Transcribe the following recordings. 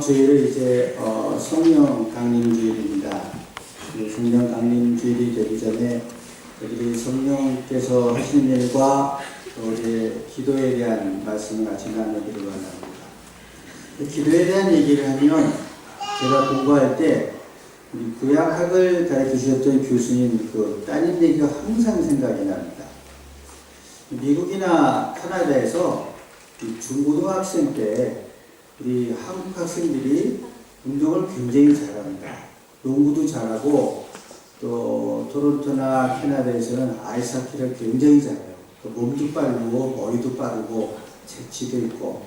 주일은 이제 성령 강림 주일입니다. 성령 강림 주일이 되기 전에 우리 성령께서 하시는 일과 우리 기도에 대한 말씀을 같이 나누기로 합니다. 기도에 대한 얘기를 하면 제가 공부할 때 우리 구약학을 가르쳐 주셨던 교수님 그 따님 얘기가 항상 생각이 납니다. 미국이나 카나다에서 중고등학생 때 우리 한국 학생들이 운동을 굉장히 잘합니다. 농구도 잘하고 또 토론토나 캐나다에서는 아이스하키를 굉장히 잘해요. 몸도 빠르고 머리도 빠르고 재치도 있고.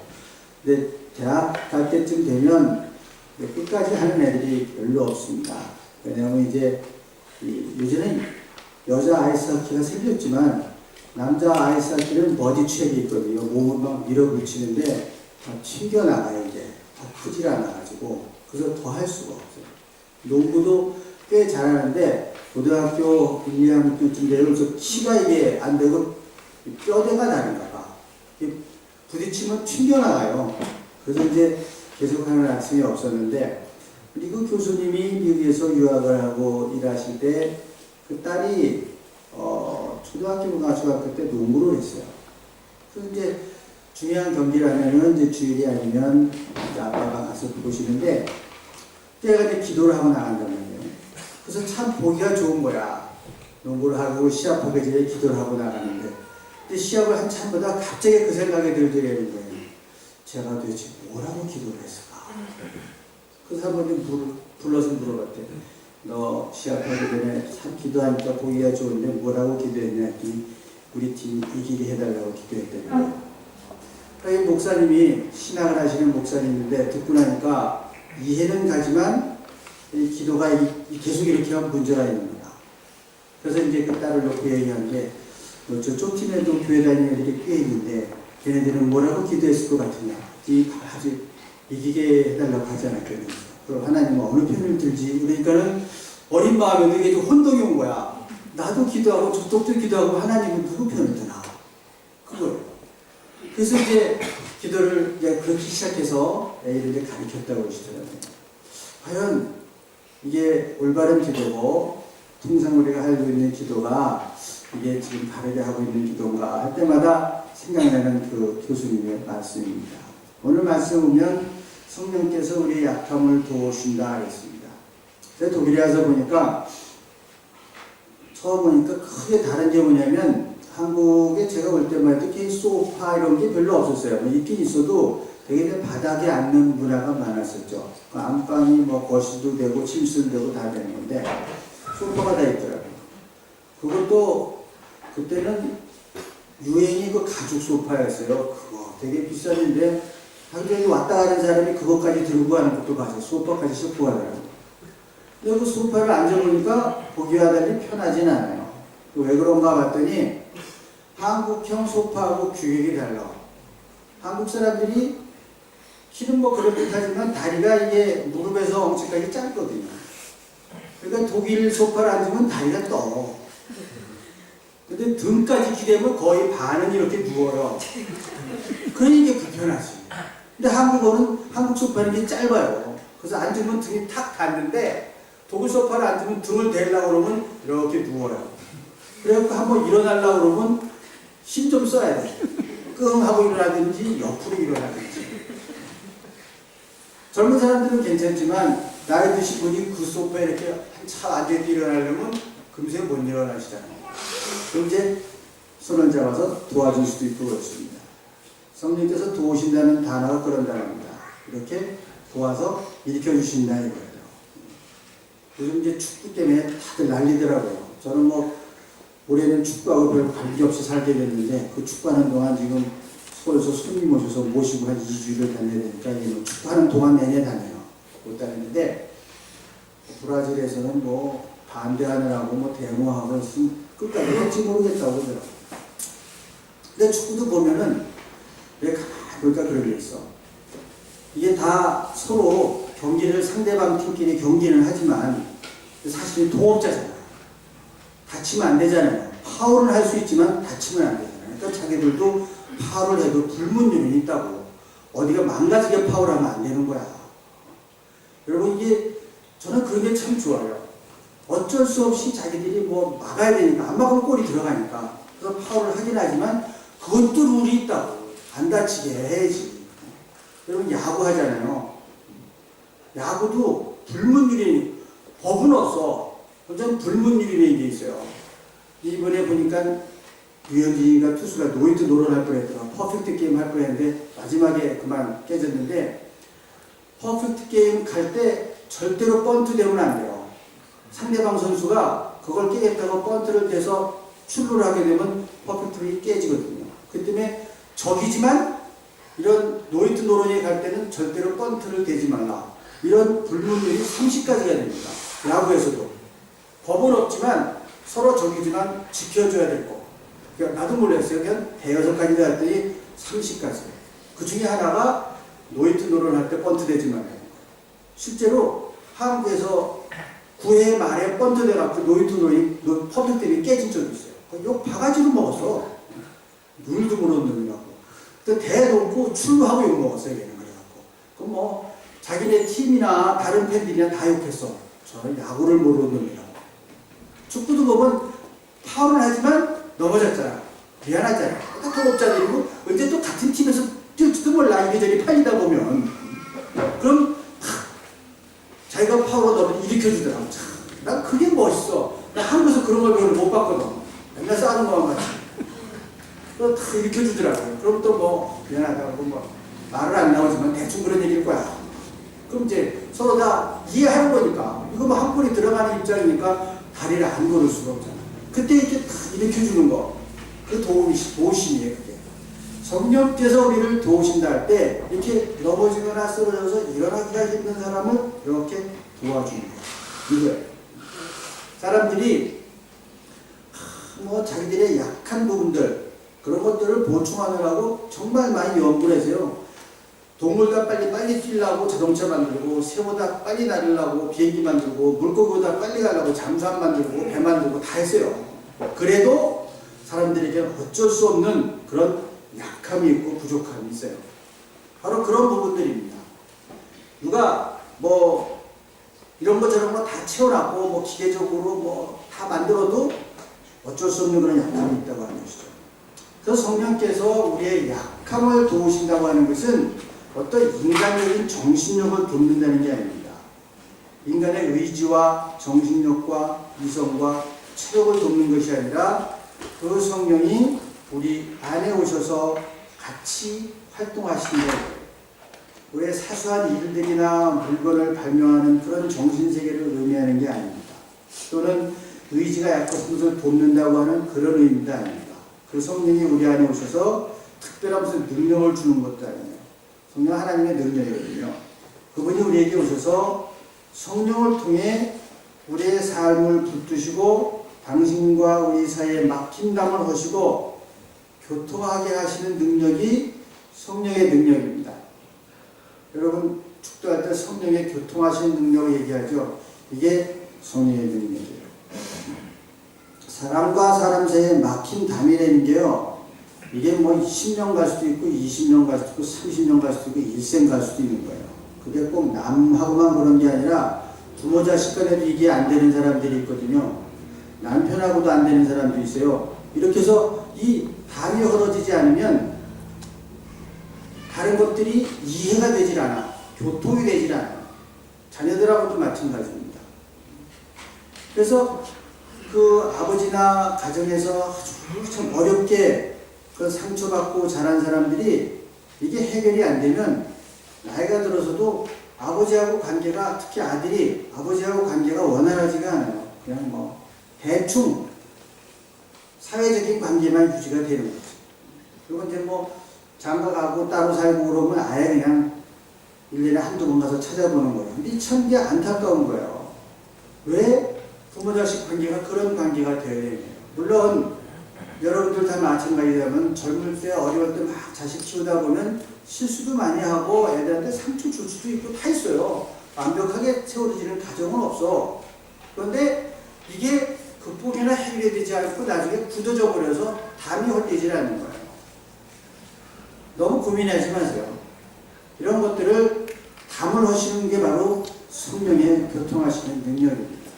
근데 대학 갈 때쯤 되면 끝까지 하는 애들이 별로 없습니다. 왜냐하면 이제 요즘은 여자 아이스하키가 생겼지만 남자 아이스하키는 버디 트랙이 있거든요. 몸을 막 밀어붙이는데 다 튕겨나가요. 이제 다 크질 않아가지고 그래서 더 할 수가 없어요. 농구도 꽤 잘하는데 고등학교 1, 2학년쯤 되면서 키가 이게 안 되고 뼈대가 다른가 봐. 부딪히면 튕겨나가요. 그래서 이제 계속하는 학생이 없었는데 미국 교수님이 미국에서 유학을 하고 일하실 때 그 딸이 초등학교나 중학교 때 농구를 했어요. 그래서 이제 중요한 경기를 하면은 이제 주일이 아니면 이제 아빠가 가서 보시는데 때가 이제 기도를 하고 나간단 말이에요. 그래서 참 보기가 좋은 거야. 농구를 하고 시합하기 전에 기도를 하고 나가는데 근데 시합을 한참 보다 갑자기 그 생각이 들더라는 거예요. 제가 도대체 뭐라고 기도를 했을까? 그래서 한 번 불러서 물어봤대. 너 시합하기 전에 참 기도하니까 보기가 좋은데 뭐라고 기도했냐 했더니 우리 팀 이기게 해달라고 기도했다는 거예요. 목사님이 신학을 하시는 목사님인데 듣고 나니까 이해는 가지만 이 기도가 계속 이렇게 하면 문제가 있는 거야. 그래서 이제 그 딸을 놓고 얘기하는데 저쪽 팀에도 교회 다니는 애들이 꽤 있는데 걔네들은 뭐라고 기도했을 것 같으냐. 아주 이기게 해달라고 하지 않았겠냐. 그럼 하나님은 어느 편을 들지? 그러니까는 어린 마음에도 이게 좀 혼동이 온 거야. 나도 기도하고 저쪽도 기도하고 하나님은 누구 편을 드나? 그거예요. 그래서 이제 기도를 이제 그렇게 시작해서 애를 이제 가르쳤다고 그러시더라고요. 과연 이게 올바른 기도고 통상 우리가 알고 있는 기도가 이게 지금 바르게 하고 있는 기도인가 할 때마다 생각나는 그 교수님의 말씀입니다. 오늘 말씀 보면 성령께서 우리의 약함을 도우신다 했습니다. 제가 독일에 와서 보니까 처음 보니까 크게 다른 게 뭐냐면 한국에 제가 올 때만 해도 이렇게 소파 이런 게 별로 없었어요. 있긴 있어도 되게 바닥에 앉는 문화가 많았었죠. 안방이 뭐 거실도 되고 침실도 되고 다 되는 건데 소파가 다 있더라고요. 그것도 그때는 유행이 그 가죽 소파였어요. 그거 되게 비쌌는데 당장에 왔다 가는 사람이 그것까지 들고 가는 것도 봐서 소파까지 싣고 가더라고요. 근데 그 소파를 앉아보니까 보기와 달리 편하진 않아요. 왜 그런가 봤더니 한국형 소파하고 규격이 달라. 한국 사람들이 키는 뭐 그렇듯하지만 다리가 이게 무릎에서 엉치까지 짧거든요. 그러니까 독일 소파를 앉으면 다리가 떠. 근데 등까지 기대면 거의 반은 이렇게 누워요. 그러니 이게 불편하지. 근데 한국 소파는 이게 짧아요. 그래서 앉으면 등이 탁 닿는데 독일 소파를 앉으면 등을 대려고 그러면 이렇게 누워요. 그래갖고 한번 일어나려고 그러면 힘 좀 써야 돼. 끙 하고 일어나든지 옆으로 일어나든지. 젊은 사람들은 괜찮지만 나이 드신 분이 그 소파에 이렇게 한참 앉아있다 일어나려면 금세 못 일어나시잖아요. 그럼 이제 손을 잡아서 도와줄 수도 있고 그렇습니다. 성령께서 도우신다는 단어가 그런 단어입니다. 이렇게 도와서 일으켜주신다 이거예요. 요즘 이제 축구 때문에 다들 난리더라고요. 저는 뭐 올해는 축구하고 별 관계없이 살게 됐는데 그 축구하는 동안 지금 서울에서 손님 오셔서 모시고 한 2주를 다녀야 되니까 뭐 축구하는 동안 내내 다녀요. 못 다니는데 브라질에서는 뭐 반대하느라고 뭐 데모하고 끝까지 할지 모르겠다고 그러더라고요. 근데 축구도 보면은 왜 가만히 보니까 그런 게 있어. 이게 다 서로 경기를 상대방 팀끼리 경기는 하지만 사실 동업자잖아요. 다치면 안 되잖아요. 파울은 할 수 있지만 다치면 안 되잖아요. 그러니까 자기들도 파울을 해도 불문 요인이 있다고. 어디가 망가지게 파울하면 안 되는 거야. 그런 게 참 좋아요. 어쩔 수 없이 자기들이 뭐 막아야 되니까, 안 막으면 골이 들어가니까. 그래서 파울을 하긴 하지만, 그것도 룰이 있다고. 안 다치게 해야지. 여러분, 야구 하잖아요. 야구도 불문율이, 법은 없어. 완전 불문율이라는 게 있어요. 이번에 보니까 류현진이가 투수가 노히트 노런 할 뻔했더라. 퍼펙트 게임 할 뻔했는데 마지막에 그만 깨졌는데, 퍼펙트 게임 갈 때 절대로 번트 되면 안 돼요. 상대방 선수가 그걸 깨겠다고 번트를 대서 출루를 하게 되면 퍼펙트가 깨지거든요. 그 때문에 적이지만 이런 노히트 노런에 갈 때는 절대로 번트를 대지 말라. 이런 불문율이 30가지가 됩니다. 야구에서도. 법은 없지만 서로 적이지만 지켜줘야 될 거. 그러니까 나도 몰랐어요. 그냥 대여섯 가지가 했더니 30가지. 그 중에 하나가 노히트 노런 할 때 번트 대지 말아요. 실제로 한국에서 9회 말에 번트 돼갖고 노히트 노런 퍼펙트 때문에 깨진 적이 있어요. 욕 바가지로 먹었어. 룰도 모르는 놈이라고. 또 대놓고 출루하고 욕 먹었어요. 걔는 그래갖고. 그럼 뭐 자기네 팀이나 다른 팬들이나 다 욕했어. 저는 야구를 모르는 놈이라고. 축구도 보면 파울을 하지만 넘어졌잖아. 미안하잖아. 똑같은 업자들이고 언제 또 같은 팀에서 뛸지도 몰라. 이리저리 팔리다 보면. 그럼 자기가 파울을 넣으면 일으켜주더라고. 난 그게 멋있어. 나 한국에서 그런 걸 별로 못 봤거든. 맨날 싸우는 것만 같이. 그럼 다 일으켜주더라고요. 그럼 또 뭐 미안하다고 뭐 말을 안 나오지만 대충 그런 얘기일 거야. 그럼 이제 서로 다 이해하는 거니까. 이거 뭐 한 골이 들어가는 입장이니까 다리를 안 걸을 수가 없잖아. 그때 이렇게 다 일으켜주는 거. 그 도우심이에요, 그게. 성령께서 우리를 도우신다 할 때, 이렇게 넘어지거나 쓰러져서 일어나기가 힘든 사람을 이렇게 도와주는 거. 이거예요. 사람들이, 뭐, 자기들의 약한 부분들, 그런 것들을 보충하느라고 정말 많이 연구를 해서요. 동물보다 빨리 뛰려고 자동차 만들고, 새보다 빨리 날으려고 비행기 만들고, 물고기보다 빨리 가려고 잠수함 만들고, 배 만들고 다 했어요. 그래도 사람들에게 어쩔 수 없는 그런 약함이 있고 부족함이 있어요. 바로 그런 부분들입니다. 누가 뭐 이런 거 저런 거 다 채워놨고 뭐 기계적으로 뭐 다 만들어도 어쩔 수 없는 그런 약함이 있다고 하는 것이죠. 그래서 성령께서 우리의 약함을 도우신다고 하는 것은 어떤 인간적인 정신력을 돕는다는 게 아닙니다. 인간의 의지와 정신력과 이성과 체력을 돕는 것이 아니라 그 성령이 우리 안에 오셔서 같이 활동하시는 거예요. 왜 사소한 일들이나 물건을 발명하는 그런 정신세계를 의미하는 게 아닙니다. 또는 의지가 약한 것을 돕는다고 하는 그런 의미도 아닙니다. 그 성령이 우리 안에 오셔서 특별한 무슨 능력을 주는 것도 아니에요. 성령 하나님의 능력이거든요. 그분이 우리에게 오셔서 성령을 통해 우리의 삶을 붙드시고 당신과 우리 사이에 막힌 담을 하시고 교통하게 하시는 능력이 성령의 능력입니다. 여러분 축도할 때 성령의 교통하시는 능력을 얘기하죠. 이게 성령의 능력이에요. 사람과 사람 사이에 막힌 담이라는 게요. 이게 뭐 10년 갈 수도 있고 20년 갈 수도 있고 30년 갈 수도 있고 일생 갈 수도 있는 거예요. 그게 꼭 남하고만 그런 게 아니라 부모 자식 간에도 이게 안 되는 사람들이 있거든요. 남편하고도 안 되는 사람도 있어요. 이렇게 해서 이 담이 헐어지지 않으면 다른 것들이 이해가 되질 않아. 교통이 되질 않아. 자녀들하고도 마찬가지입니다. 그래서 그 아버지나 가정에서 아주 참 어렵게 그 상처받고 자란 사람들이 이게 해결이 안 되면 나이가 들어서도 아버지하고 관계가, 특히 아들이 아버지하고 관계가 원활하지가 않아요. 그냥 뭐 대충 사회적인 관계만 유지가 되는 거죠. 그리고 이제 뭐 장가 가고 따로 살고 그러면 아예 그냥 1년에 한두 번 가서 찾아보는 거예요. 근데 참 이게 안타까운 거예요. 왜 부모 자식 관계가 그런 관계가 되어야 되냐. 물론 여러분들 다 마찬가지라면 젊을 때 어려울 때 막 자식 키우다 보면 실수도 많이 하고 애들한테 상처 줄 수도 있고 다 있어요. 완벽하게 세워지는 가정은 없어. 그런데 이게 극복이나 해결이 되지 않고 나중에 굳어져 버려서 담이 헐리질 않는 거예요. 너무 고민하지 마세요. 이런 것들을 담을 하시는 게 바로 성령의 교통하시는 능력입니다.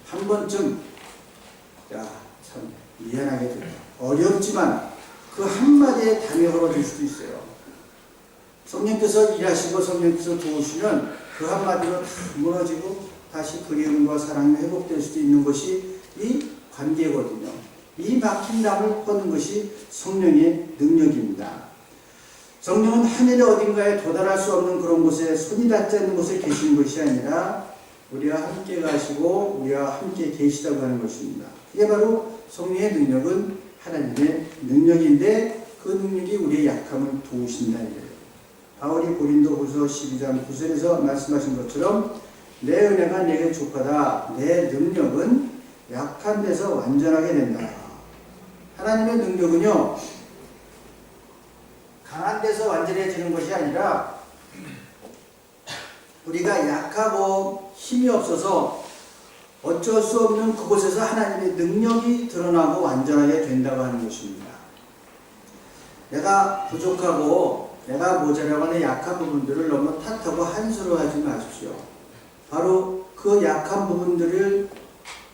한 번쯤 참 미안하게 된다. 어렵지만 그 한마디에 담이 벌어질 수도 있어요. 성령께서 일하시고 성령께서 도우시면 그 한마디로 다 무너지고 다시 그리움과 사랑이 회복될 수도 있는 것이 이 관계거든요. 이 막힌 담을 퍼는 것이 성령의 능력입니다. 성령은 하늘의 어딘가에 도달할 수 없는 그런 곳에 손이 닿지 않는 곳에 계시는 것이 아니라 우리와 함께 가시고 우리와 함께 계시다고 하는 것입니다. 그게 바로 성령의 능력은 하나님의 능력인데 그 능력이 우리의 약함을 도우신다 이거예요. 바울이 고린도후서 12장 9절에서 말씀하신 것처럼 내 은혜가 내게 족하다. 내 능력은 약한 데서 완전하게 된다. 하나님의 능력은요, 강한 데서 완전해지는 것이 아니라 우리가 약하고 힘이 없어서 어쩔 수 없는 그곳에서 하나님의 능력이 드러나고 완전하게 된다고 하는 것입니다. 내가 부족하고 내가 모자라고 하는 약한 부분들을 너무 탓하고 한스러워하지 마십시오. 바로 그 약한 부분들을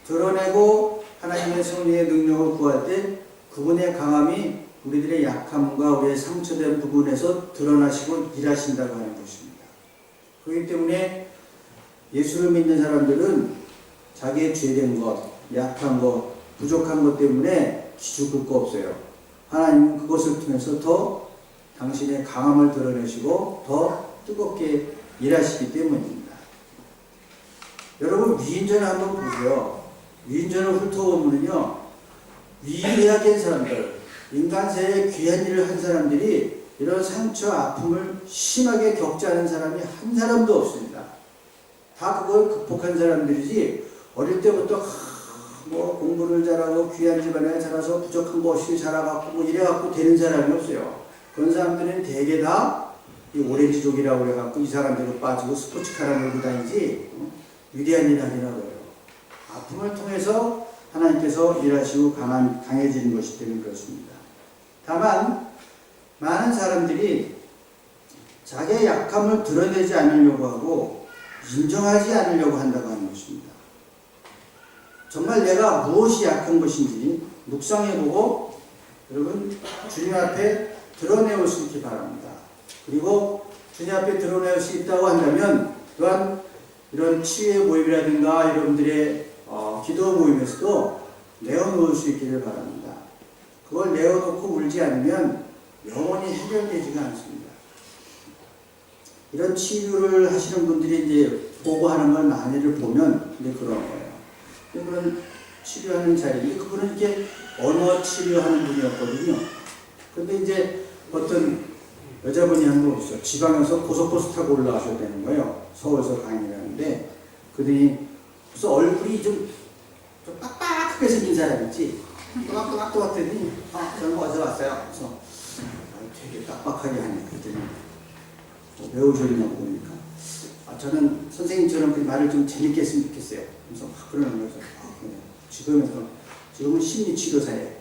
드러내고 하나님의 성령의 능력을 구할 때 그분의 강함이 우리들의 약함과 우리의 상처된 부분에서 드러나시고 일하신다고 하는 것입니다. 그렇기 때문에 예수를 믿는 사람들은 자기의 죄된 것, 약한 것, 부족한 것 때문에 기죽을 거 없어요. 하나님은 그것을 통해서 더 당신의 강함을 드러내시고 더 뜨겁게 일하시기 때문입니다. 여러분 위인전을 한번 보세요. 위인전을 훑어보면요, 위대하게 사람들, 인간세에 귀한 일을 한 사람들이 이런 상처, 아픔을 심하게 겪지 않은 사람이 한 사람도 없습니다. 다 그걸 극복한 사람들이지 어릴 때부터 뭐 공부를 잘하고 귀한 집안에 자라서 부족한 거 없이 자라갖고 뭐 이래갖고 되는 사람이 없어요. 그런 사람들은 대개 다 이 오렌지족이라고 그래갖고 이 사람들로 빠지고 스포츠카를 몰고 다니지 위대한 일 하기는 어려워요. 아픔을 통해서 하나님께서 일하시고 강해지는 것이 때문에 그렇습니다. 다만 많은 사람들이 자기의 약함을 드러내지 않으려고 하고 인정하지 않으려고 한다고 하는 것입니다. 정말 내가 무엇이 약한 것인지 묵상해보고 여러분 주님 앞에 드러내올 수 있기 바랍니다. 그리고 주님 앞에 드러낼 수 있다고 한다면 또한 이런 치유의 모임이라든가 여러분들의 기도 모임에서도 내어놓을 수 있기를 바랍니다. 그걸 내어놓고 울지 않으면 영원히 해결되지가 않습니다. 이런 치유를 하시는 분들이 이제 보고하는 걸 많이를 보면 이제 그런 거예요. 그런 치료하는 자리인데 그분은 이렇게 언어 치료하는 분이었거든요. 그런데 이제 어떤 여자분이 한 분 있어요. 지방에서 고속버스 타고 올라가셔야 되는 거예요. 서울에서 강의를 하는데 그러더니 그래서 얼굴이 좀 빡빡하게 생긴 사람 있지. 또박또박 왔더니 저는 어디서 왔어요? 그래서 되게 빡빡하게 하네. 그랬더니 왜 오셨냐고 보니까 저는 선생님처럼 그 말을 좀 재밌게 했으면 좋겠어요. 그래서 그러는 거예요. 그래. 지금은 심리치료사예요.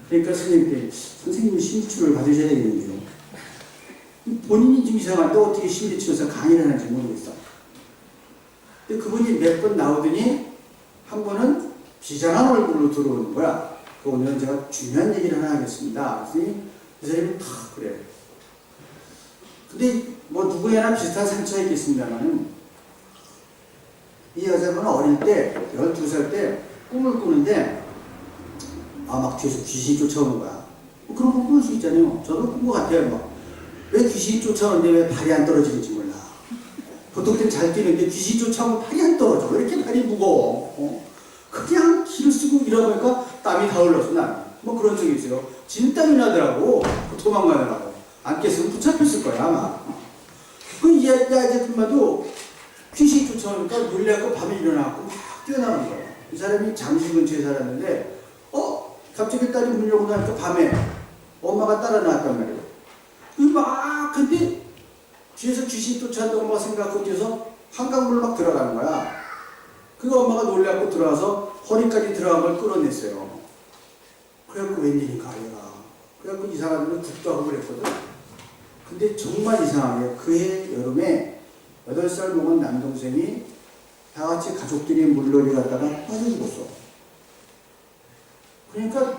그러니까 선생님께 선생님이 심리치료를 받으셔야 되겠는데요. 본인이 좀 이상한데 어떻게 심리치료사 강의를 하는지 모르겠어. 근데 그분이 몇 번 나오더니 한 번은 비장한 얼굴로 들어오는 거야. 오늘은 제가 중요한 얘기를 하나 하겠습니다. 그랬더니 그 사람이 다 그래요. 근데 뭐 누구에나 비슷한 상처가 있겠습니다만은 이 여자분은 어릴 때 12살 때 꿈을 꾸는데 막 뒤에서 귀신이 쫓아오는 거야. 그런 거 꿀 수 있잖아요. 저도 꾼 것 같아요. 왜 귀신이 쫓아오는데 왜 발이 안 떨어지는지 몰라. 보통 때는 잘 뛰는데 귀신이 쫓아오면 발이 안 떨어져. 왜 이렇게 발이 무거워? 그냥 기를 쓰고 이러니까 땀이 다 흘렀어. 난 뭐 그런 적이 있어요. 진땀이 나더라고. 도망가느라고. 안 깼으면 붙잡혔을 거야 아마. 그 아재들마도 귀신이 쫓아오니까 놀래고 밤에 일어나고 막 뛰어나오는 거야. 이 사람이 잠실 근처에 살았는데 갑자기 딸이 문 열고 나니까 밤에 엄마가 따라 나왔단 말이에요. 근데 뒤에서 귀신이 쫓아온다고 엄마가 생각하고 뒤에서 한강물로 막 들어가는 거야. 그 엄마가 놀래고 들어와서 허리까지 들어간 걸 끌어냈어요. 그래갖고 웬일인가 얘가. 그래갖고 이 사람은 굿도 하고 그랬거든. 근데 정말 이상하게 그해 여름에 8살 먹은 남동생이 다 같이 가족들이 물놀이 갔다가 빠져 죽었어. 그러니까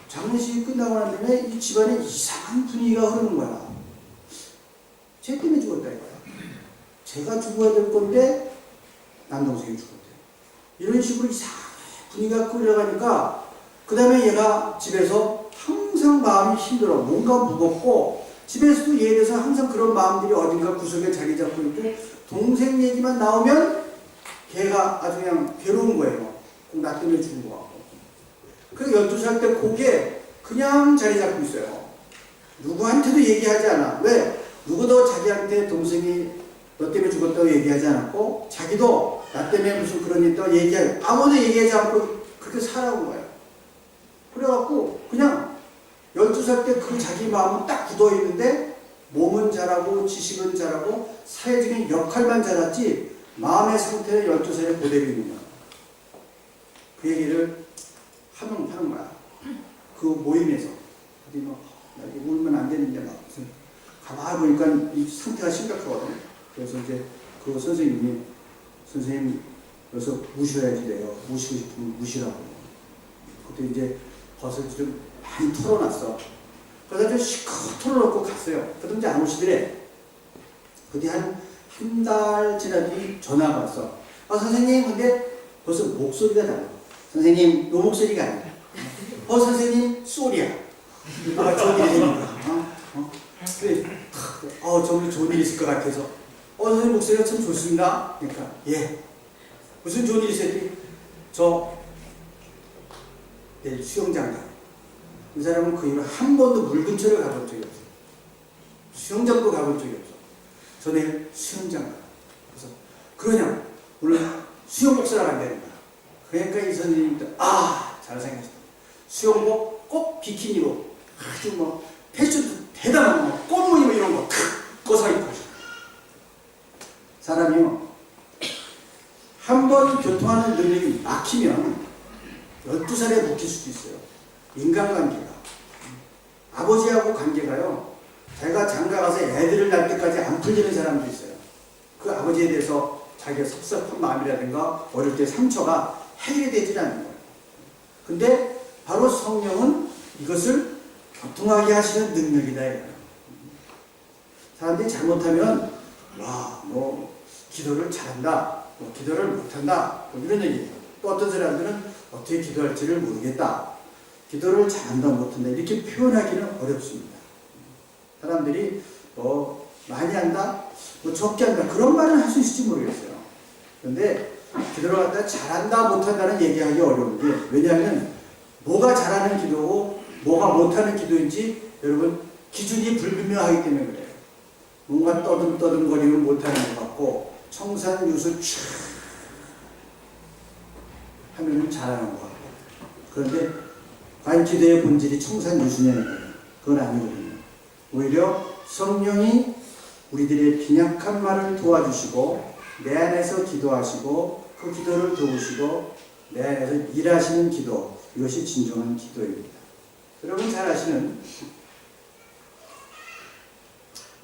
장례식이 끝나고 난 다음에 이 집안에 이상한 분위기가 흐르는 거야. 쟤 때문에 죽었다 이거야. 제가 죽어야 될 건데 남동생이 죽었대. 이런 식으로 이상한 분위기가 끌려가니까 그 다음에 얘가 집에서 항상 마음이 힘들어. 뭔가 무겁고 집에서도 얘에 대해서 항상 그런 마음들이 어딘가 구석에 자리 잡고 있고 동생 얘기만 나오면 걔가 아주 그냥 괴로운 거예요. 꼭 나 때문에 죽은 것 같고. 그 12살 때 그게 그냥 자리 잡고 있어요. 누구한테도 얘기하지 않아. 왜? 누구도 자기한테 동생이 너 때문에 죽었다고 얘기하지 않았고 자기도 나 때문에 무슨 그런 일 있다고 얘기하고 아무도 얘기하지 않고 그렇게 살아온 거예요. 그래갖고 그냥 12살 때 그 자기 마음은 딱 굳어있는데 몸은 잘하고 지식은 잘하고 사회적인 역할만 잘했지 마음의 상태는 12살에 그대로 있는 거야. 그 얘기를 하는 거야. 그 모임에서 어디 막 이거 울면 안 되는데 막 가만히 보니까 이 상태가 심각하거든. 그래서 이제 그 선생님이 선생님 여기서 무셔야지 돼요. 무시고 싶으면 무시라고. 그때 이제 버섯을 좀 많이 털어놨어. 그래서 좀 시커 털어놓고 갔어요. 그러더니 이제 안 오시더래. 그때 한 달 지나더니 전화가 왔어. 선생님 근데 벌써 목소리가 달라. 선생님 요 목소리가 아니야. 선생님 소리야. 좋은 일이 생긴다. 그래. 저기 좋은 일이 있을 것 같아서. 선생님 목소리가 참 좋습니다. 그러니까 예. 무슨 좋은 일이 있었지? 저 내일 수영장 가. 이 사람은 그 이후로 한 번도 물 근처를 가본 적이 없어요. 수영장도 가본 적이 없어. 저 내일 수영장 가. 그래서 그러냐 오늘 수영 목사를 한다는 거야. 그러니까 이 선생님도 잘 생각했다. 수영복 꼭 비키니로 아주 뭐 패션도 대단한 뭐 꽃무늬 뭐 이런 거 꺼서 입고 사람이요 한 번 교통하는 능력이 막히면 12살에 묶일 수도 있어요. 인간관계가 아버지하고 관계가요 자기가 장가가서 애들을 낳을 때까지 안 풀리는 사람도 있어요. 그 아버지에 대해서 자기가 섭섭한 마음이라든가 어릴 때 상처가 해결이 되질 않는 거예요. 근데 바로 성령은 이것을 교통하게 하시는 능력이다. 사람들이 잘못하면 뭐 기도를 잘한다, 뭐 기도를 못한다, 뭐 이런 얘기예요. 또 어떤 사람들은 어떻게 기도할지를 모르겠다, 기도를 잘한다 못한다 이렇게 표현하기는 어렵습니다. 사람들이 많이 한다, 뭐 적게 한다 그런 말은 할 수 있을지 모르겠어요. 그런데 기도를 갖다 잘한다 못한다는 얘기하기 어려운 게 왜냐하면 뭐가 잘하는 기도고 뭐가 못하는 기도인지 여러분 기준이 불분명하기 때문에 그래요. 뭔가 떠듬떠듬거리면 못하는 것 같고 청산유수 촥 하면 잘하는 것 같고 그런데 과연 기도의 본질이 청산유수냐는 그건 아니거든요. 오히려 성령이 우리들의 빈약한 말을 도와주시고 내 안에서 기도하시고 그 기도를 도우시고 내 안에서 일하시는 기도, 이것이 진정한 기도입니다. 여러분 잘 아시는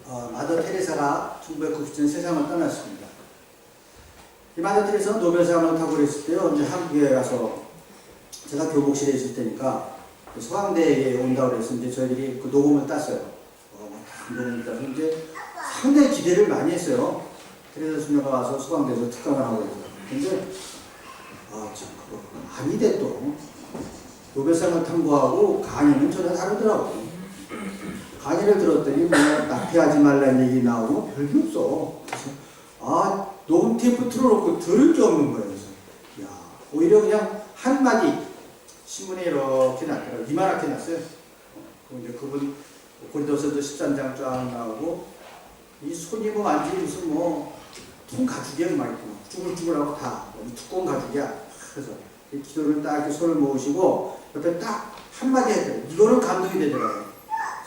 마더 테레사가 1990년 세상을 떠났습니다. 이 마더 테레사는 노벨상을 타고 그랬을 때요, 이제 한국에 가서 제가 교복실에 있을 때니까 서강대에 온다고 그래서 이제 저희들이 그 녹음을 땄어요. 녹음을 따서 이제 상당히 기대를 많이 했어요. 테레사 수녀가 와서 서강대에서 특강을 하고 있어요. 근데 참 그거 아니대 또 노벨상을 탐구하고 강의는 전혀 다르더라고. 강의를 들었더니 뭐 납피하지 말라는 얘기 나오고 별게 없어. 그래서 녹음 테이프 틀어놓고 들을 게 없는 거예요. 그래서 오히려 그냥 한마디 신문에 이렇게 났더라고요. 이만하게 났어요. 이제 그분 고린도서도 13장 쫙 나오고 이 손이 뭐 완전히 무슨 뭐 통 가죽이야 막 있고 쭈글쭈글하고 다 두꺼운 가죽이야. 그래서 이 기도를 딱 이렇게 손을 모으시고 옆에 딱 한마디 했더니 이거는 감동이 되더라고요.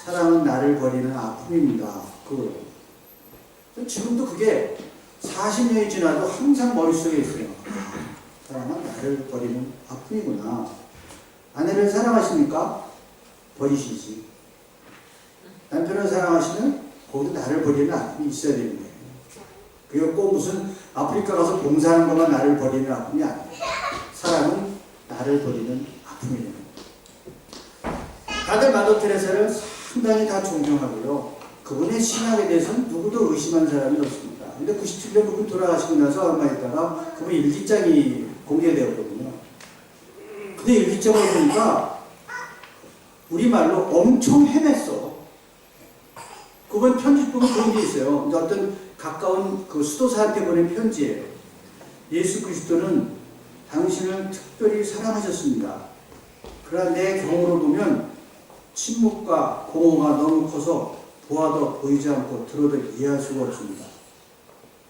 사랑은 나를 버리는 아픔입니다. 그거. 지금도 그게 40년이 지나도 항상 머릿속에 있어요. 사랑은 나를 버리는 아픔이구나. 아내를 사랑하십니까? 버리시지. 남편을 사랑하시면 거기도 나를 버리는 아픔이 있어야 되는 거예요. 그게 꼭 무슨 아프리카 가서 봉사하는 것만 나를 버리는 아픔이 아니에요. 사람은 나를 버리는 아픔이 됩니다. 다들 마더 테레사를 상당히 다 존경하고요. 그분의 신학에 대해서는 누구도 의심하는 사람이 없습니다. 근데 97년 그분 돌아가시고 나서 얼마 있다가 그분 일기장이 공개되었거든요. 근데 일기장을 보니까 우리말로 엄청 헤맸어. 그분 편지 보면 그런 게 있어요. 이제 어떤 가까운 그 수도사한테 보낸 편지예요. 예수 그리스도는 당신을 특별히 사랑하셨습니다. 그러나 내 경우로 보면 침묵과 공허가 너무 커서 보아도 보이지 않고 들어도 이해할 수가 없습니다.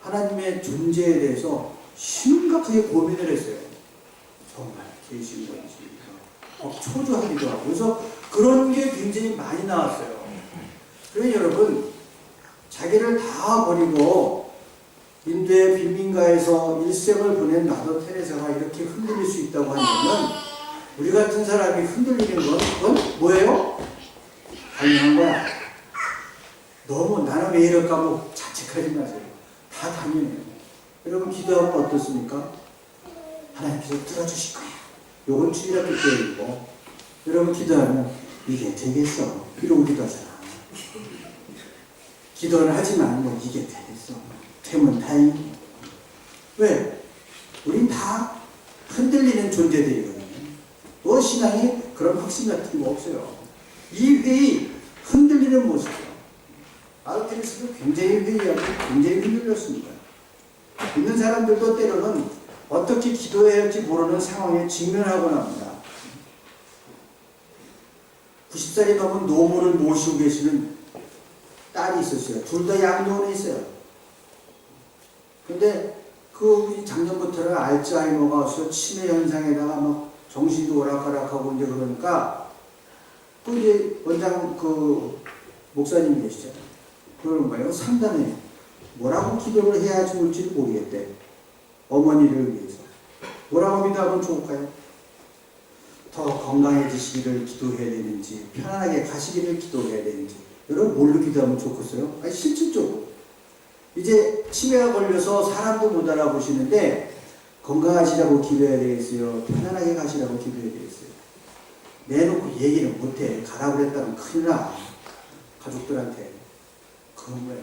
하나님의 존재에 대해서 심각하게 고민을 했어요. 정말 계신 건지 초조하기도 하고. 그래서 그런 게 굉장히 많이 나왔어요. 그러니 여러분, 자기를 다 버리고 인도의 빈민가에서 일생을 보낸 마더 테레사가 이렇게 흔들릴 수 있다고 한다면 우리 같은 사람이 흔들리는 건 그건 뭐예요? 당연한 거야. 너무 나는 왜 이럴까 뭐 자책하지 마세요. 다 당연해요. 여러분 기도하고 어떻습니까? 하나님께서 들어주실 거야. 요건 주일학교 때이고 여러분 기도하면 이게 되겠어. 이러고 기도하잖아. 기도는 하지만 뭐 이게 되겠어. 되면 다행이에요. 왜? 우린 다 흔들리는 존재들이거든요. 뭐 신앙에 그런 확신 같은 거 없어요. 이 회의 흔들리는 모습이에요. 아르테미스도 굉장히 회의하고 굉장히 흔들렸습니다. 있는 사람들도 때로는 어떻게 기도해야 할지 모르는 상황에 직면하곤 합니다. 90살이 넘은 노모를 모시고 계시는 딸이 있었어요. 둘 다 양로원에 있어요. 근데 그 작년부터는 알츠하이머가 와서 치매 현상에다가 막 정신도 오락가락하고 이제 그러니까 또 이제 원장 그 목사님 계시죠. 그러는 거예요. 상담에 뭐라고 기도를 해야 좋을지 모르겠대. 어머니를 위해서. 뭐라고 기도하면 좋을까요? 더 건강해지시기를 기도해야 되는지, 편안하게 가시기를 기도해야 되는지. 여러분 뭘로 기도하면 좋겠어요? 아니 실질적으로. 이제 치매가 걸려서 사람도 못 알아보시는데 건강하시라고 기도해야 되겠어요? 편안하게 가시라고 기도해야 되겠어요? 내놓고 얘기를 못해. 가라고 그랬다면 큰일 나. 가족들한테. 그런 거예요.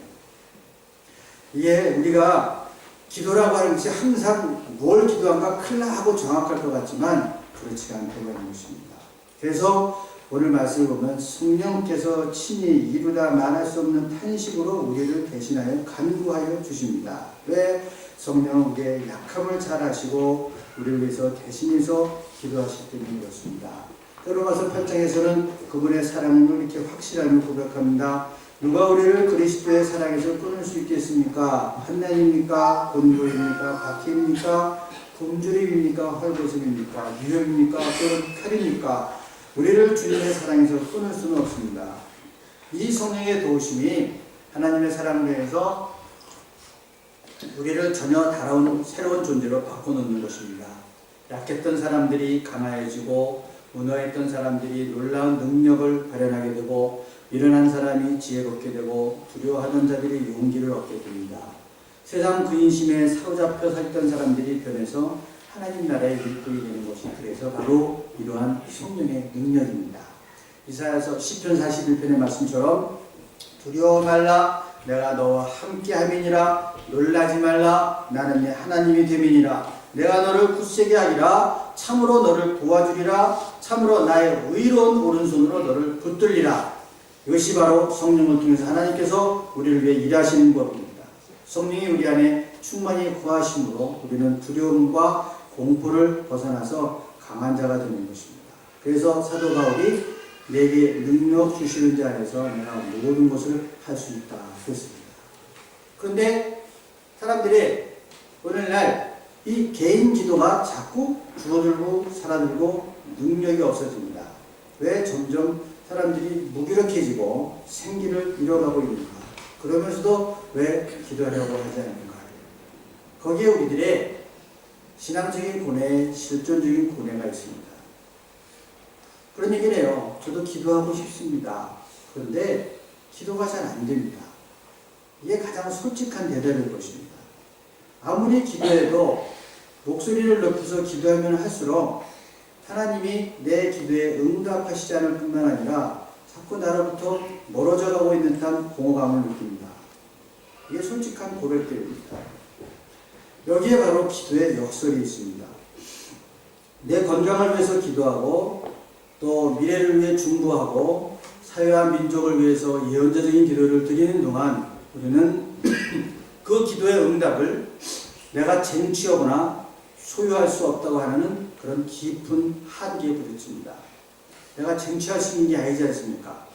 이게 우리가 기도라고 하는 것이 항상 뭘 기도한가 클라 하고 정확할 것 같지만 그렇지가 않다고 하는 것입니다. 그래서 오늘 말씀을 보면 성령께서 친히 이루다 말할 수 없는 탄식으로 우리를 대신하여 간구하여 주십니다. 왜? 성령은 우리의 약함을 잘 아시고 우리를 위해서 대신해서 기도하실 때문에 그렇습니다. 로마서 8장에서는 그분의 사랑을 이렇게 확실하게 고백합니다. 누가 우리를 그리스도의 사랑에서 끊을 수 있겠습니까? 환난입니까? 곤고입니까? 박해입니까? 굶주림입니까? 헐벗음입니까? 유혹입니까? 또는 칼입니까? 우리를 주님의 사랑에서 끊을 수는 없습니다. 이 성령의 도우심이 하나님의 사랑을 위해서 우리를 전혀 다른 새로운 존재로 바꿔놓는 것입니다. 약했던 사람들이 강화해지고 무너했던 사람들이 놀라운 능력을 발현하게 되고 일어난 사람이 지혜롭게 되고 두려워하던 자들이 용기를 얻게 됩니다. 세상 근심에 사로잡혀 살던 사람들이 변해서 하나님 나라의 일꾼이 되는 것이 그래서 바로 이러한 성령의 능력입니다. 이사야서 시편 41편의 말씀처럼 두려워 말라 내가 너와 함께 함이니라 놀라지 말라 나는 네 하나님이 됨이니라 내가 너를 굳세게 하리라 참으로 너를 도와주리라 참으로 나의 의로운 오른손으로 너를 붙들리라. 이것이 바로 성령을 통해서 하나님께서 우리를 위해 일하시는 법입니다. 성령이 우리 안에 충만히 거하심으로 우리는 두려움과 공포를 벗어나서 강한 자가 되는 것입니다. 그래서 사도 바울이 내게 능력 주시는 자 안에서 내가 모든 것을 할 수 있다 그랬습니다. 그런데 사람들이 오늘날 이 개인 기도가 자꾸 줄어들고 사라들고 능력이 없어집니다. 왜 점점 사람들이 무기력해지고 생기를 잃어가고 있는가? 그러면서도 왜 기도하려고 하지 않는가? 거기에 우리들의 신앙적인 고뇌, 실존적인 고뇌가 있습니다. 그런 얘기를 해요. 저도 기도하고 싶습니다. 그런데 기도가 잘 안 됩니다. 이게 가장 솔직한 대답일 것입니다. 아무리 기도해도 목소리를 높여서 기도하면 할수록 하나님이 내 기도에 응답하시지 않을 뿐만 아니라 자꾸 나로부터 멀어져 가고 있는 듯한 공허감을 느낍니다. 이게 솔직한 고백들입니다. 여기에 바로 기도의 역설이 있습니다. 내 건강을 위해서 기도하고 또 미래를 위해 중보하고 사회와 민족을 위해서 예언자적인 기도를 드리는 동안 우리는 그 기도의 응답을 내가 쟁취하거나 소유할 수 없다고 하는 그런 깊은 한계에 부딪힙니다. 내가 쟁취할 수 있는 게 아니지 않습니까?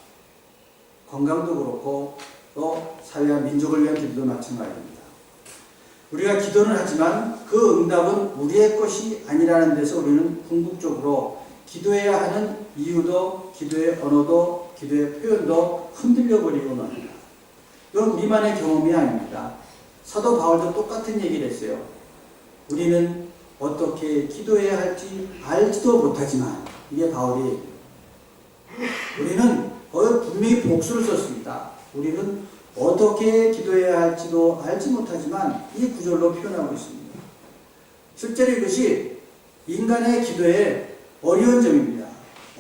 건강도 그렇고 또 사회와 민족을 위한 기도도 마찬가지입니다. 우리가 기도는 하지만 그 응답은 우리의 것이 아니라는 데서 우리는 궁극적으로 기도해야 하는 이유도 기도의 언어도 기도의 표현도 흔들려 버리고 맙니다. 이건 우리만의 경험이 아닙니다. 사도 바울도 똑같은 얘기를 했어요. 우리는 어떻게 기도해야 할지 알지도 못하지만, 이게 바울이 우리는 분명히 복수를 썼습니다. 우리는 어떻게 기도해야 할지도 알지 못하지만 이 구절로 표현하고 있습니다. 실제로 이것이 인간의 기도의 어려운 점입니다.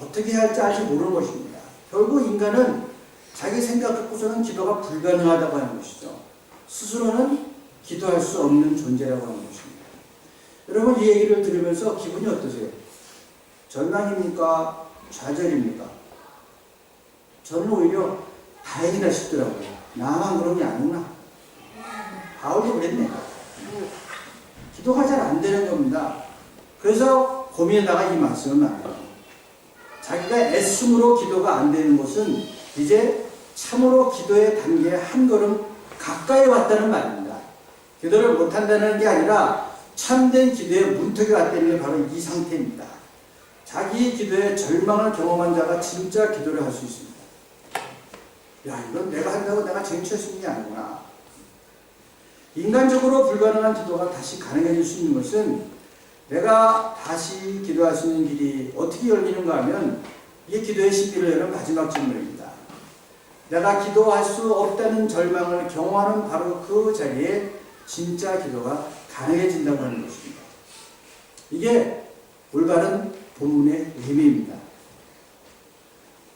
어떻게 해야 할지 아직 모르는 것입니다. 결국 인간은 자기 생각 갖고서는 기도가 불가능하다고 하는 것이죠. 스스로는 기도할 수 없는 존재라고 하는 것입니다. 여러분, 이 얘기를 들으면서 기분이 어떠세요? 절망입니까? 좌절입니까? 저는 오히려 다행이다 싶더라고요. 나만 그런 게 아니구나. 바울도 그랬네. 기도가 잘 안 되는 겁니다. 그래서 고민에다가 이 말씀을 만들어요. 자기가 애씀으로 기도가 안 되는 것은 이제 참으로 기도의 단계에 한 걸음 가까이 왔다는 말입니다. 기도를 못한다는 게 아니라 참된 기도에 문턱이 왔다는 게 바로 이 상태입니다. 자기 기도에 절망을 경험한 자가 진짜 기도를 할 수 있습니다. 야, 이건 내가 한다고 내가 쟁취할 수 있는 게 아니구나. 인간적으로 불가능한 기도가 다시 가능해질 수 있는 것은 내가 다시 기도할 수 있는 길이 어떻게 열리는가 하면 이게 기도의 신비를 여는 마지막 질문입니다. 내가 기도할 수 없다는 절망을 경험하는 바로 그 자리에 진짜 기도가 가능해진다고 하는 것입니다. 이게 올바른 본문의 의미입니다.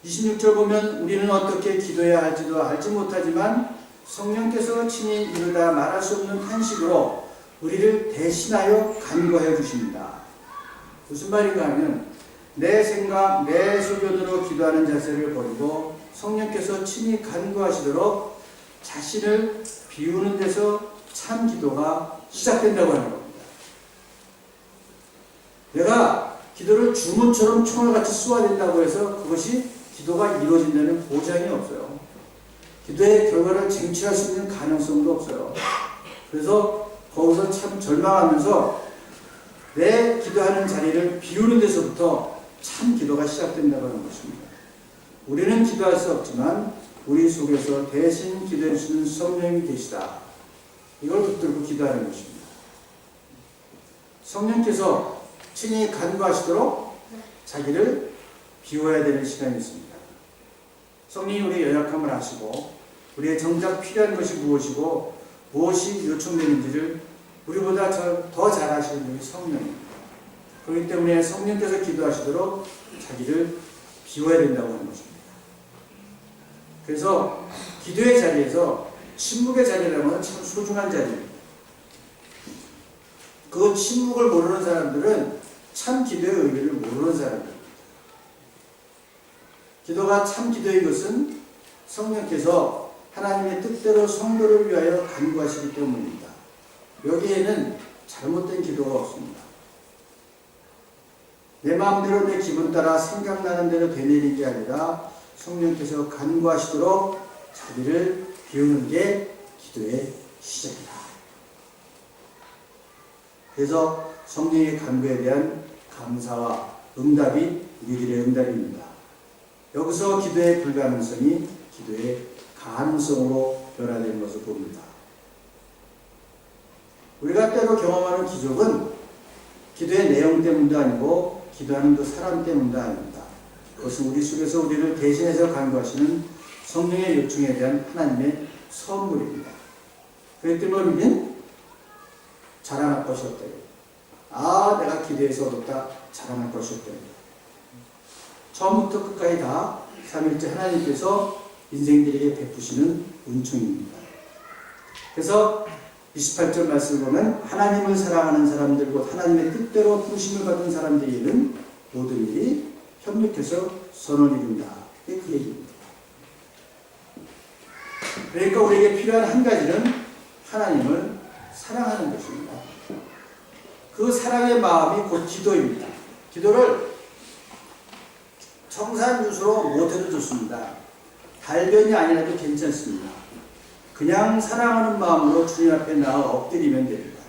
26절 보면 우리는 어떻게 기도해야 할지도 알지 못하지만 성령께서 친히 이르다 말할 수 없는 탄식으로 우리를 대신하여 간구하여 주십니다. 무슨 말인가 하면 내 생각, 내 소견으로 기도하는 자세를 버리고 성령께서 친히 간구하시도록 자신을 비우는 데서 참 기도가 시작된다고 하는 겁니다. 내가 기도를 주문처럼 총알같이 쏘아댄다고 해서 그것이 기도가 이루어진다는 보장이 없어요. 기도의 결과를 쟁취할 수 있는 가능성도 없어요. 그래서 거기서 참 절망하면서 내 기도하는 자리를 비우는 데서부터 참 기도가 시작된다고 하는 것입니다. 우리는 기도할 수 없지만 우리 속에서 대신 기도해 주시는 성령이 계시다. 이걸 붙들고 기도하는 것입니다. 성령께서 친히 간구하시도록 자기를 비워야 되는 시간이 있습니다. 성령이 우리의 연약함을 아시고 우리의 정작 필요한 것이 무엇이고 무엇이 요청되는지를 우리보다 더 잘 아시는 분이 성령입니다. 그렇기 때문에 성령께서 기도하시도록 자기를 비워야 된다고 하는 것입니다. 그래서 기도의 자리에서 침묵의 자리라면 참 소중한 자리입니다. 그 침묵을 모르는 사람들은 참 기도의 의미를 모르는 사람들입니다. 기도가 참 기도인 것은 성령께서 하나님의 뜻대로 성도를 위하여 간구하시기 때문입니다. 여기에는 잘못된 기도가 없습니다. 내 마음대로 내 기분 따라 생각나는 대로 되뇌는 게 아니라 성령께서 간구하시도록 자기를 비우는 게 기도의 시작이다. 그래서 성령의 간구에 대한 감사와 응답이 우리들의 응답입니다. 여기서 기도의 불가능성이 기도의 가능성으로 변화되는 것을 봅니다. 우리가 때로 경험하는 기적은 기도의 내용 때문도 아니고 기도하는 그 사람 때문도 아닙니다. 그것은 우리 속에서 우리를 대신해서 간구하시는 성령의 요청에 대한 하나님의 선물입니다. 그렇기 때문에 우리는 자라날 것이 없다. 아, 내가 기도해서 얻었다. 자라날 것이 없다. 처음부터 끝까지 다 삼일째 하나님께서 인생들에게 베푸시는 은총입니다. 그래서 28절 말씀을 보면 하나님을 사랑하는 사람들 곧 하나님의 뜻대로 부르심을 받은 사람들에게는 모든 일이 협력해서 선을 이룬다. 그 얘기입니다. 그러니까 우리에게 필요한 한 가지는 하나님을 사랑하는 것입니다. 그 사랑의 마음이 곧 기도입니다. 기도를 청산유수로 못해도 좋습니다. 달변이 아니라도 괜찮습니다. 그냥 사랑하는 마음으로 주님 앞에 나아 엎드리면 됩니다.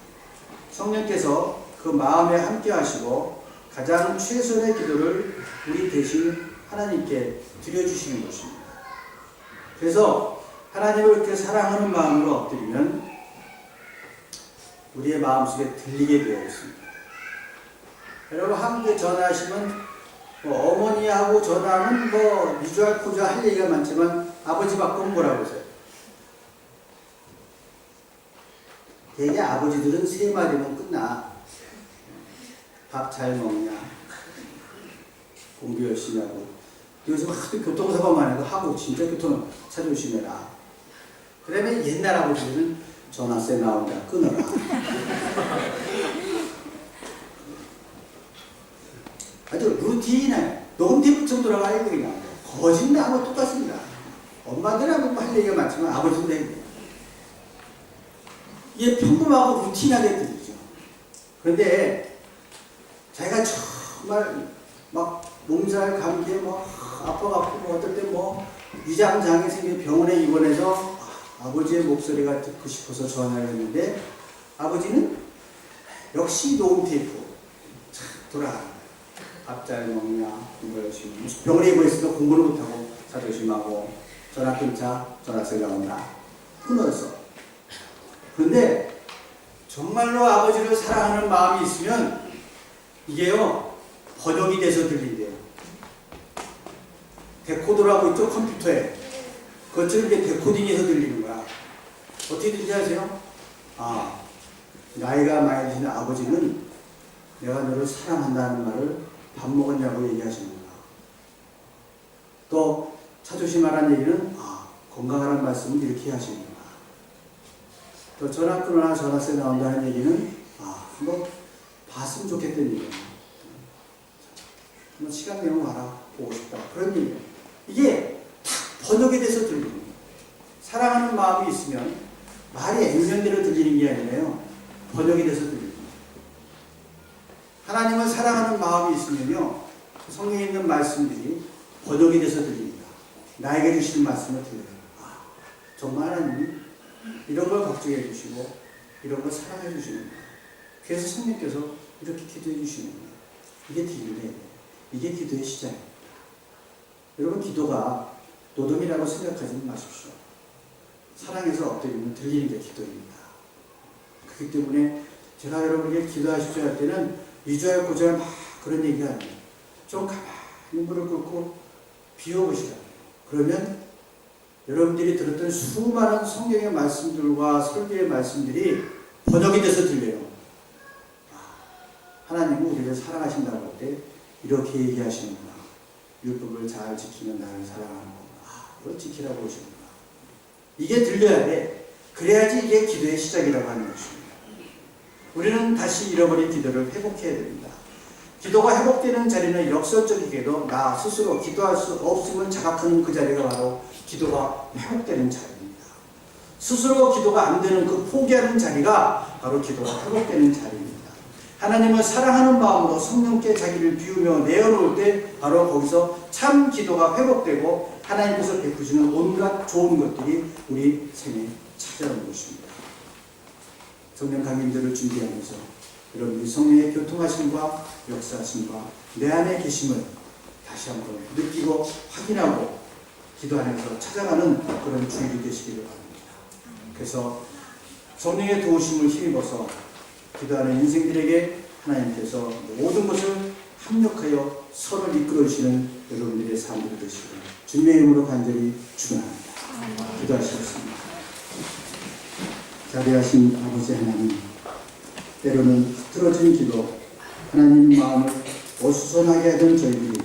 성령께서 그 마음에 함께 하시고 가장 최선의 기도를 우리 대신 하나님께 드려주시는 것입니다. 그래서 하나님을 이렇게 사랑하는 마음으로 엎드리면 우리의 마음속에 들리게 되어 있습니다. 여러분 한국에 전화하시면 어머니하고 전화하면 유주할 포주할 할 얘기가 많지만 아버지 바꾸면 뭐라고 하세요? 대개 아버지들은 세 마디면 끝나. 밥 잘 먹냐, 공부 열심히 하고. 요즘 하도 교통사고 많이 하고 진짜 교통 차 조심해라. 그 다음에 옛날 아버지들은 전화세 나온다 끊어라. 아주 루틴에 논디부터 돌아가야 그냥 거짓말하고 똑같습니다. 엄마들하고 할 얘기가 많지만 아버지들은 이게 평범하고 루틴하게 들리죠. 그런데 자기가 정말 막 몸살 감기에 아파갖고 어떨 때 위장장애 생겨 병원에 입원해서 아버지의 목소리가 듣고 싶어서 전화를 했는데 아버지는 역시 녹음 테이프 돌아가는 밥 잘 먹냐, 공부 열심히. 병원에 입원했으니까 공부를 못하고 자존심하고 전화 끊자, 전화세 나온다. 끊어서. 그런데 정말로 아버지를 사랑하는 마음이 있으면 이게요 번역이 돼서 들린대요. 데코더라고 있죠, 컴퓨터에. 그것처럼 이게 데코딩해서 들리는 거야. 어떻게 들리지 아세요? 아, 나이가 많이 드신 아버지는 내가 너를 사랑한다는 말을 밥 먹었냐고 얘기하시는구나. 또 차 조심하라는 얘기는 건강하라는 말씀을 이렇게 하시는구나. 또 전화 끊어라 전화세 나온다는 얘기는 한번 봤으면 좋겠다는 얘기예요. 한번 시간 내면 와라 보고 싶다 그런 얘기예요. 이게 탁 번역이 돼서 들리는 거예요. 사랑하는 마음이 있으면 말이 액면대로 들리는 게 아니라요 번역이 돼서 들립니다. 하나님을 사랑하는 마음이 있으면요 성경에 있는 말씀들이 번역이 돼서 들립니다. 나에게 주시는 말씀을 들려요. 정말 하나님이 이런 걸 걱정해 주시고 이런 걸 사랑해 주시는 거예요. 그래서 성령께서 이렇게 기도해 주시는 거예요. 이게 들려요. 이게 기도의 시작입니다. 여러분 기도가 노동이라고 생각하지 마십시오. 사랑해서 엎드리면 들리는 게 기도입니다. 그렇기 때문에 제가 여러분에게 기도하십시오 할 때는 위조할 고조할 그런 얘기가 아니에요. 좀 가만히 무릎 꿇고 비워보시라. 그러면 여러분들이 들었던 수많은 성경의 말씀들과 설교의 말씀들이 번역이 돼서 들려요. 하나님은 우리를 사랑하신다고 할 때 이렇게 얘기하시는구나. 율법을 잘 지키면 나를 사랑하는구나. 이걸 지키라고 하시는구나. 이게 들려야 돼. 그래야지 이게 기도의 시작이라고 하는 것입니다. 우리는 다시 잃어버린 기도를 회복해야 됩니다. 기도가 회복되는 자리는 역설적이게도 나 스스로 기도할 수 없음을 자각하는 그 자리가 바로 기도가 회복되는 자리입니다. 스스로 기도가 안 되는 그 포기하는 자리가 바로 기도가 회복되는 자리입니다. 하나님을 사랑하는 마음으로 성령께 자기를 비우며 내어놓을 때 바로 거기서 참 기도가 회복되고 하나님께서 베푸시는 온갖 좋은 것들이 우리 생에 찾아오는 것입니다. 성령 강림들을 준비하면서 여러분이 성령의 교통하심과 역사하심과 내 안에 계심을 다시 한번 느끼고 확인하고 기도 안에서 찾아가는 그런 주일이 되시기를 바랍니다. 그래서 성령의 도우심을 힘입어서 기도하는 인생들에게 하나님께서 모든 것을 합력하여 서로 이끌어주시는 여러분들의 삶들이 되시기를 주님의 이름으로 간절히 축원합니다. 기도하시겠습니다. 자비하신 아버지 하나님, 때로는 흐트러진 기도, 하나님 마음을 어수선하게 하던 저희들이